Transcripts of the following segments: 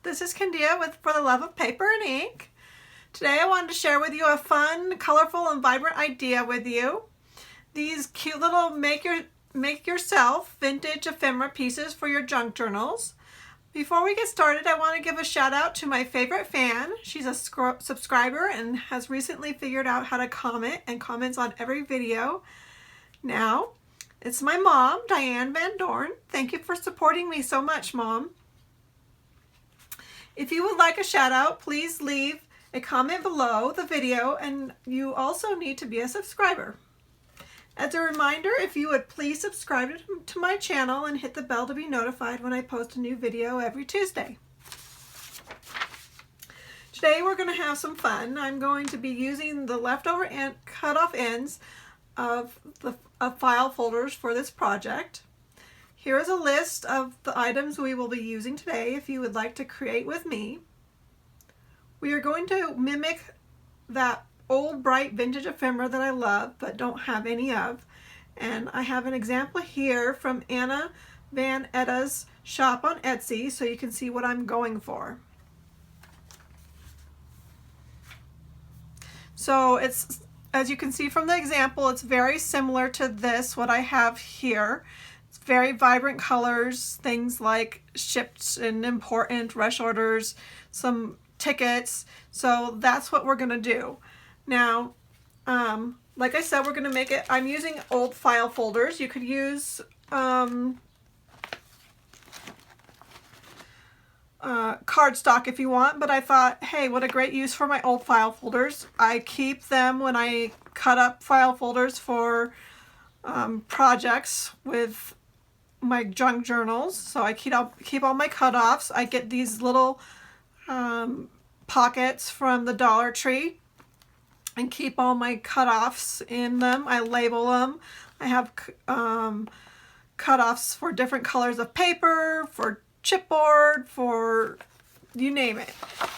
This is Candia with For the Love of Paper and Ink. Today I wanted to share with you a fun, colorful, and vibrant idea with you. These cute little make yourself vintage ephemera pieces for your junk journals. Before we get started, I want to give a shout out to my favorite fan. She's a subscriber and has recently figured out how to comment and comments on every video. Now, it's my mom, Diane Van Dorn. Thank you for supporting me so much, Mom. If you would like a shout out, please leave a comment below the video, and you also need to be a subscriber. As a reminder, if you would please subscribe to my channel and hit the bell to be notified when I post a new video every Tuesday. Today we're going to have some fun. I'm going to be using the leftover and cut off ends of file folders for this project. Here is a list of the items we will be using today if you would like to create with me. We are going to mimic that old bright vintage ephemera that I love but don't have any of. And I have an example here from Anna Van Etta's shop on Etsy so you can see what I'm going for. So it's, as you can see from the example, it's very similar to this, what I have here. It's very vibrant colors, things like shipped and important, rush orders, some tickets. So that's what we're going to do. Now, like I said, we're going to make it, I'm using old file folders. You could use cardstock if you want, but I thought, hey, what a great use for my old file folders. I keep them when I cut up file folders for projects with my junk journals. So I keep all my cutoffs. I get these little pockets from the Dollar Tree and keep all my cutoffs in them. I label them. I have cutoffs for different colors of paper, for chipboard, for you name it.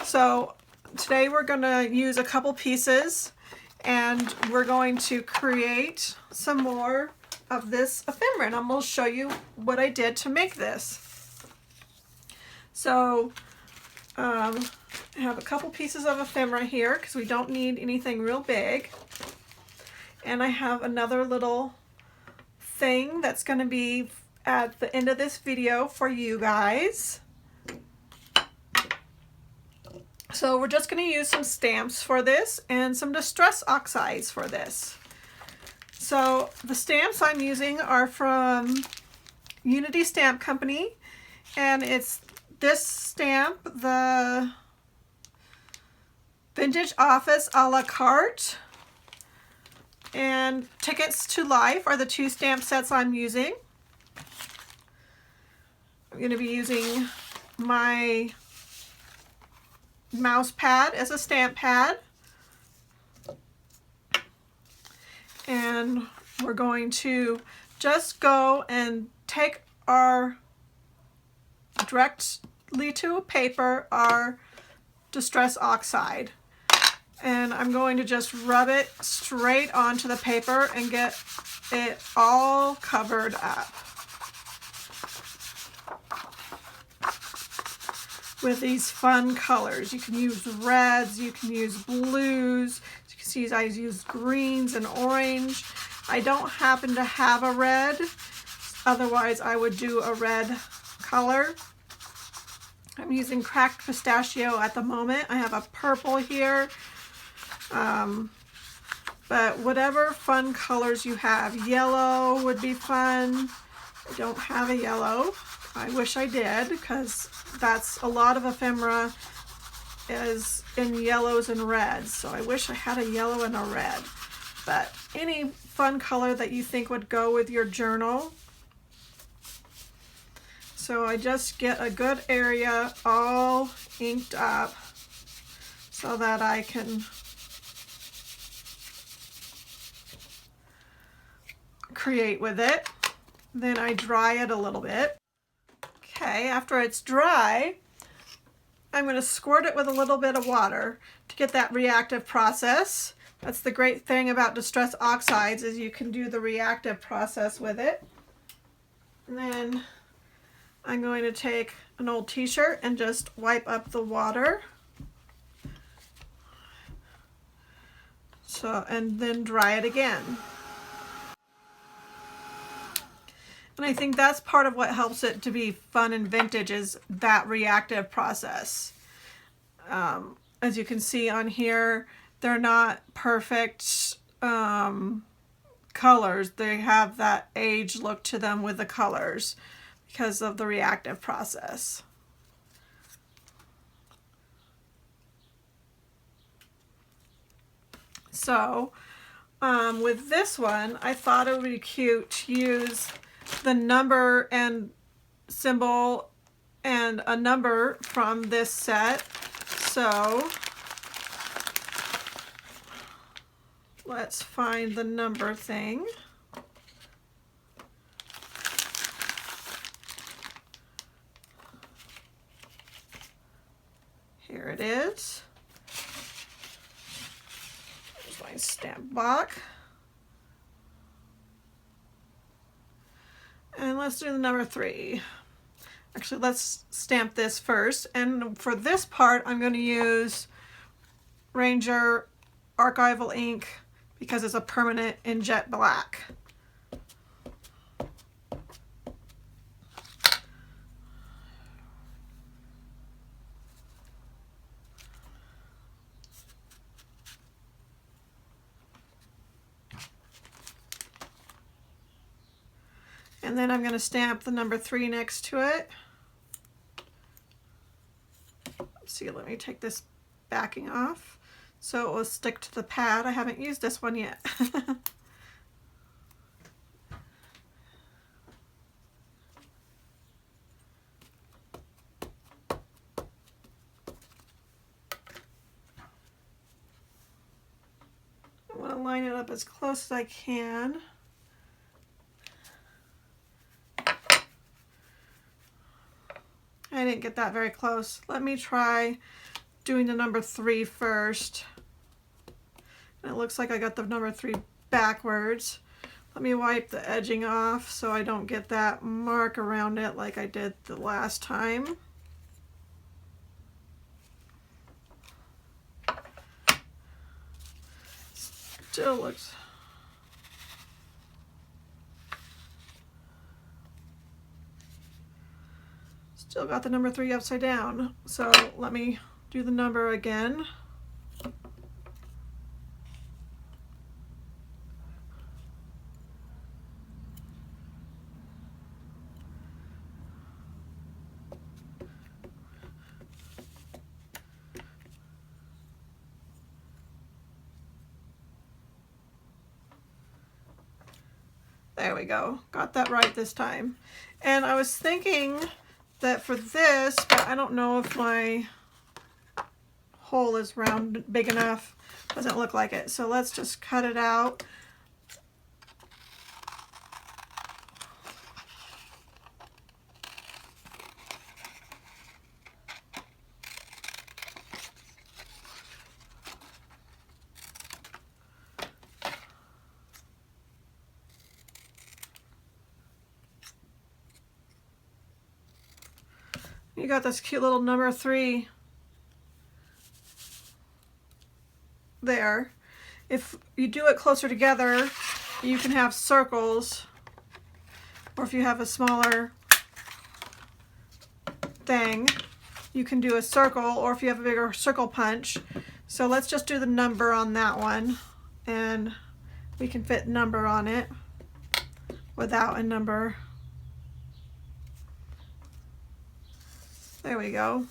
So today we're going to use a couple pieces and we're going to create some more of this ephemera, and I'm going to show you what I did to make this. So I have a couple pieces of ephemera here because we don't need anything real big, and I have another little thing that's going to be at the end of this video for you guys. So we're just going to use some stamps for this and some distress oxides for this. So the stamps I'm using are from Unity Stamp Company, and it's this stamp, the Vintage Office a la carte, and Tickets to Life are the two stamp sets I'm using. I'm going to be using my mouse pad as a stamp pad, and we're going to just go and take our directly to paper our distress oxide, and I'm going to just rub it straight onto the paper and get it all covered up with these fun colors. You can use reds, you can use blues, you can see I use greens and orange. I don't happen to have a red, otherwise I would do a red color. I'm using cracked pistachio at the moment. I have a purple here, but whatever fun colors you have. Yellow would be fun. I don't have a yellow. I wish I did, because that's a lot of ephemera is in yellows and reds, so I wish I had a yellow and a red. But any fun color that you think would go with your journal. So I just get a good area all inked up so that I can create with it. Then I dry it a little bit. Okay, after it's dry, I'm going to squirt it with a little bit of water to get that reactive process. That's the great thing about distress oxides, is you can do the reactive process with it. And then I'm going to take an old t-shirt and just wipe up the water. So, and then dry it again. And I think that's part of what helps it to be fun and vintage, is that reactive process. As you can see on here, they're not perfect colors. They have that age look to them with the colors because of the reactive process. So with this one, I thought it would be cute to use the number and symbol and a number from this set. So let's find the number thing. Here it is. There's my stamp block. And let's do the number 3. Actually, let's stamp this first. And for this part, I'm going to use Ranger Archival ink because it's a permanent in jet black. And then I'm going to stamp the number 3 next to it. Let's see, let me take this backing off so it will stick to the pad. I haven't used this one yet. I want to line it up as close as I can. I didn't get that very close. Let me try doing the number 3 first. And it looks like I got the number 3 backwards. Let me wipe the edging off so I don't get that mark around it like I did the last time. Still looks... Still got the number 3 upside down. So let me do the number again. There we go. Got that right this time. And I was thinking that for this, but I don't know if my hole is round big enough. Doesn't look like it. So let's just cut it out. You got this cute little number 3 there. If you do it closer together, you can have circles, or if you have a smaller thing, you can do a circle, or if you have a bigger circle punch. So let's just do the number on that one, and we can fit number on it without a number. There we go.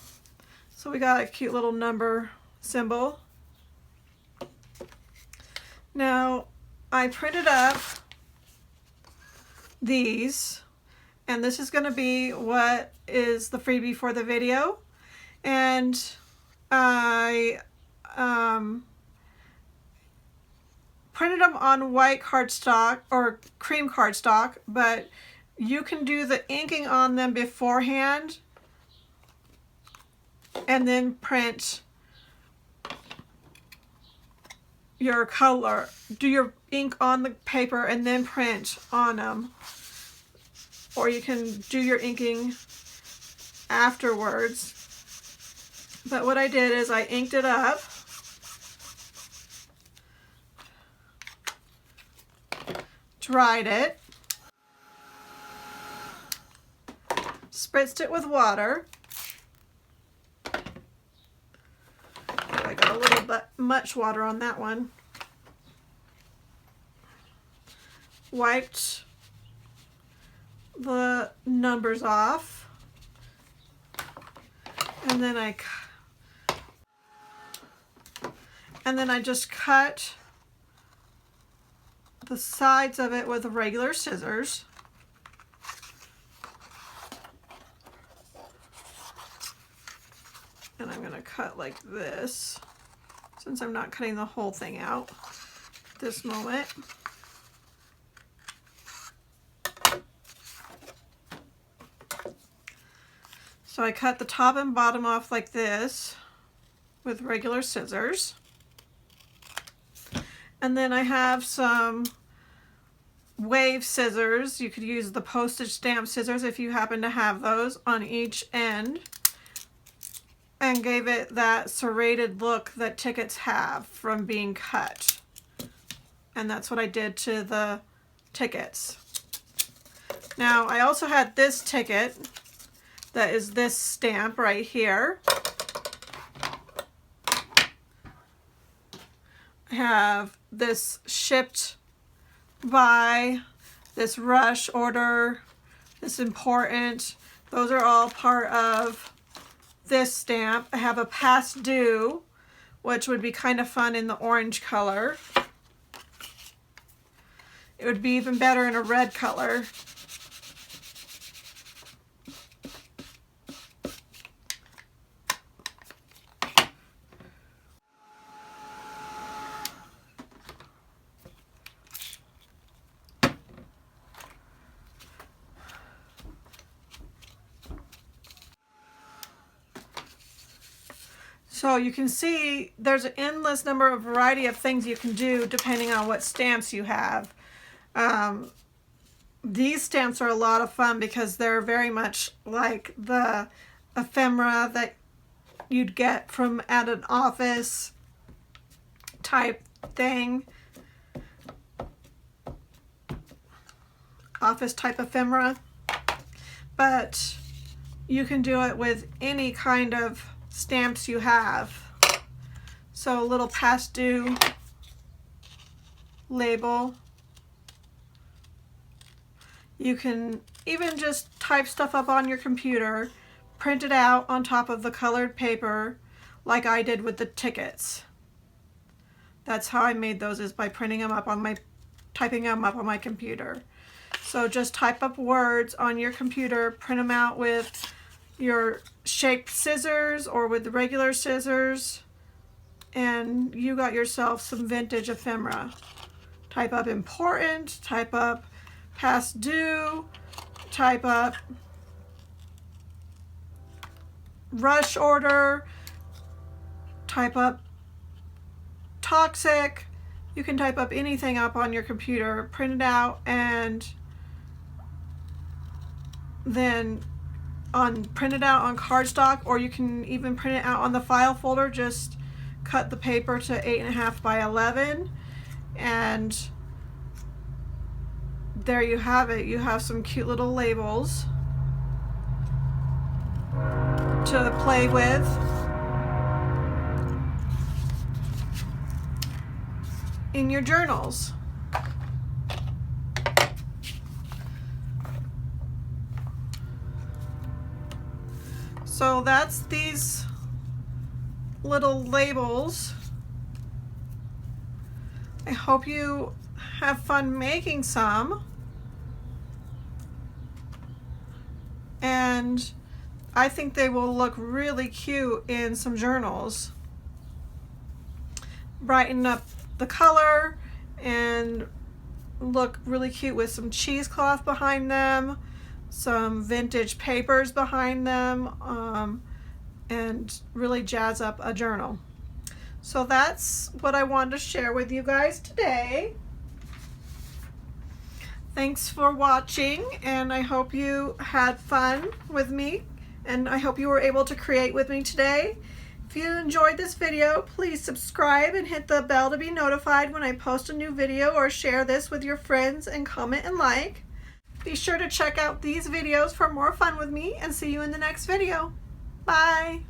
So we got a cute little number symbol. Now, I printed up these, and this is going to be what is the freebie for the video. And I printed them on white cardstock or cream cardstock, but you can do the inking on them beforehand and then print your color, do your ink on the paper and then print on them. Or you can do your inking afterwards. But what I did is I inked it up. Dried it. Spritzed it with water. I got a little bit much water on that one. Wiped the numbers off. And then I just cut the sides of it with regular scissors. And I'm going to cut like this, since I'm not cutting the whole thing out at this moment. So I cut the top and bottom off like this with regular scissors. And then I have some wave scissors. You could use the postage stamp scissors if you happen to have those on each end, and gave it that serrated look that tickets have from being cut. And that's what I did to the tickets. Now I also had this ticket that is this stamp right here. I have this shipped by, this rush order, this important. Those are all part of this stamp. I have a past due, which would be kind of fun in the orange color. It would be even better in a red color. So you can see there's an endless number of variety of things you can do depending on what stamps you have. These stamps are a lot of fun because they're very much like the ephemera that you'd get from at an office type thing. Office type ephemera. But you can do it with any kind of stamps you have. So a little past due label. You can even just type stuff up on your computer, print it out on top of the colored paper like I did with the tickets. That's how I made those, is by printing them up on my, typing them up on my computer. So just type up words on your computer, print them out with your shaped scissors or with the regular scissors, and you got yourself some vintage ephemera. Type up important, type up past due, type up rush order, type up toxic. You can type up anything up on your computer, print it out, and then print it out on cardstock, or you can even print it out on the file folder. Just cut the paper to 8.5 by 11, and there you have it. You have some cute little labels to play with. In your journals. So that's these little labels. I hope you have fun making some. And I think they will look really cute in some journals. Brighten up the color and look really cute with some cheesecloth behind them, some vintage papers behind them, and really jazz up a journal. So that's what I wanted to share with you guys today. Thanks for watching, and I hope you had fun with me and I hope you were able to create with me today. If you enjoyed this video, please subscribe and hit the bell to be notified when I post a new video, or share this with your friends and comment and like. Be sure to check out these videos for more fun with me, and see you in the next video. Bye!